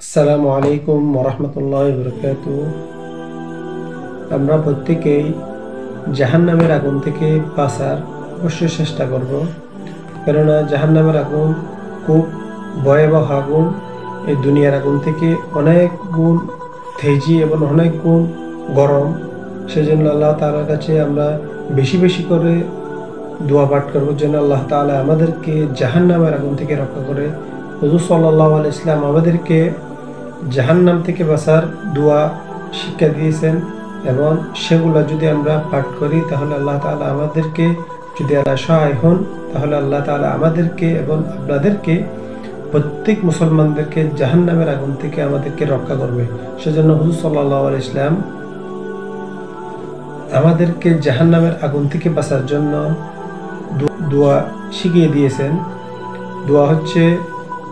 আসসালামু আলাইকুম ওরহমতুল্লাহি বারাকাতুহু। আমরা প্রত্যেকেই জাহান্নামের আগুন থেকে বাঁচার অবশ্যই চেষ্টা করব, কেননা জাহান্নামের আগুন খুব ভয়াবহ আগুন। এই দুনিয়ার আগুন থেকে অনেক গুণ তেজি এবং অনেক গুণ গরম। সেজন্য আল্লাহ তাআলার কাছে আমরা বেশি বেশি করে দোয়া পাঠ করব যেন আল্লাহ তাআলা আমাদেরকে জাহান্নামের আগুন থেকে রক্ষা করে। হুজুর সাল্লাল্লাহু আলাইহি ওয়াসাল্লাম আমাদেরকে জাহান্নাম থেকে বাঁচার দোয়া শিক্ষা দিয়েছেন, এবং সেগুলো যদি আমরা পাঠ করি তাহলে আল্লাহ তাআলা আমাদেরকে, যদি আল্লাহ সহায় হন তাহলে আল্লাহ তাআলা আমাদেরকে এবং আপনাদেরকে, প্রত্যেক মুসলমানদেরকে জাহান্নামের আগুন থেকে আমাদেরকে রক্ষা করবে। সেজন্য হুজুর সাল্লাল্লাহু আলাইহি ওয়াসাল্লাম আমাদেরকে জাহান্নামের আগুন থেকে বাঁচার জন্য দোয়া শিখিয়ে দিয়েছেন। দোয়া হচ্ছে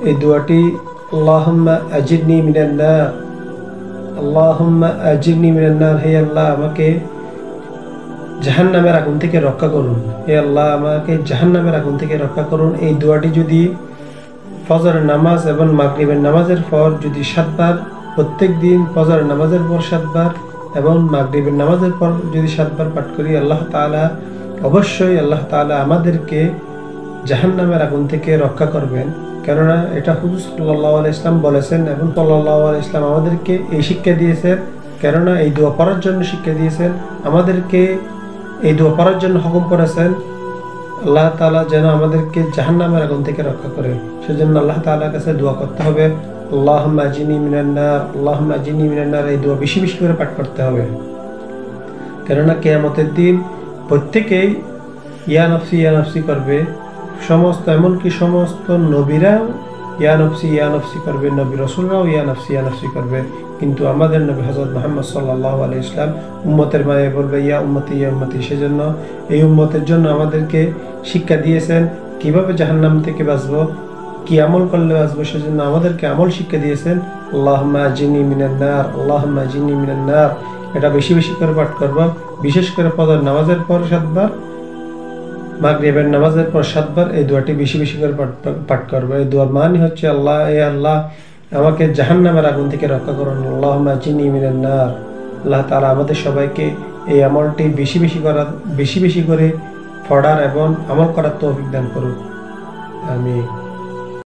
এই দোয়াটি, আল্লাহুম্মা আজিরনি মিনান নার, আল্লাহুম্মা আজিরনি মিনান নার, হে আল্লাহ আমাকে জাহান্নামের আগুন থেকে রক্ষা করুন, হে আল্লাহ আমাকে জাহান্নামের আগুন থেকে রক্ষা করুন। এই দোয়াটি যদি ফজরের নামাজ এবং মাগরিবের নামাজের পর যদি 7 বার, প্রত্যেক দিন ফজরের নামাজের পর 7 বার এবং মাগরিবের নামাজের পর যদি 7 বার পাঠ করি, আল্লাহ তাআলা অবশ্যই আল্লাহ তাআলা আমাদেরকে জাহান্নামের আগুন থেকে রক্ষা করবেন। কেননা এটা হুজুর সাল্লাল্লাহু আলাইহি ওয়াসাল্লাম বলেছেন এবং সাল্লাল্লাহু আলাইহি ওয়াসাল্লাম আমাদেরকে এই শিক্ষা দিয়েছেন। কেননা এই দোয়া পড়ার জন্য শিক্ষা দিয়েছেন, আমাদেরকে এই দোয়া পড়ার জন্য হুকুম করেছেন আল্লাহ তাআলা যেন আমাদেরকে জাহান্নামের আগুন থেকে রক্ষা করে। সেজন্য আল্লাহ তাআলার কাছে দোয়া করতে হবে, আল্লাহুম্মা আজিরনি মিনান নার, আল্লাহুম্মা আজিরনি মিনান নার। এই দোয়া বেশি বেশি করে পাঠ করতে হবে, কেননা কিয়ামতের দিন প্রত্যেকেই ইয়া নফসি করবে। সমস্ত, এমনকি সমস্ত নবীরাও ইয়া নফসি করবে, নবী রাসূলরাও ইয়া নফসি করবে। কিন্তু আমাদের নবী হযরত মুহাম্মদ সাল্লাল্লাহু আলাইহি ওয়াসাল্লাম উম্মতের মায়ে বলবে ইয়া উম্মতি ইয়া উম্মতি। সেজন্য এই উম্মতের জন্য আমাদেরকে শিক্ষা দিয়েছেন কিভাবে জাহান্নাম থেকে বাঁচবো, কি আমল করলে বাঁচবো। সেজন্য আমাদেরকে আমল শিক্ষা দিয়েছেন, আল্লাহুম্মা আজিরনি মিনান নার, আল্লাহুম্মা আজিরনি মিনান নার। এটা বেশি বেশি করে পাঠ করব, বিশেষ করে ফজর নামাজের পর 7 বার, মাগরিবের নামাজের পর 7 বার এই দোয়াটি বেশি বেশি করে পাঠ করবো। এই দোয়ার মানে হচ্ছে, আল্লাহ এ আল্লাহ আমাকে জাহান্নামের আগুন থেকে রক্ষা করুন, আল্লাহুম্মা আজিরনি মিনান নার। আল্লাহ তাআলা আমাদের সবাইকে এই আমলটি বেশি বেশি করে পড়ার এবং আমল করার তৌফিক দান করুন। আমিন।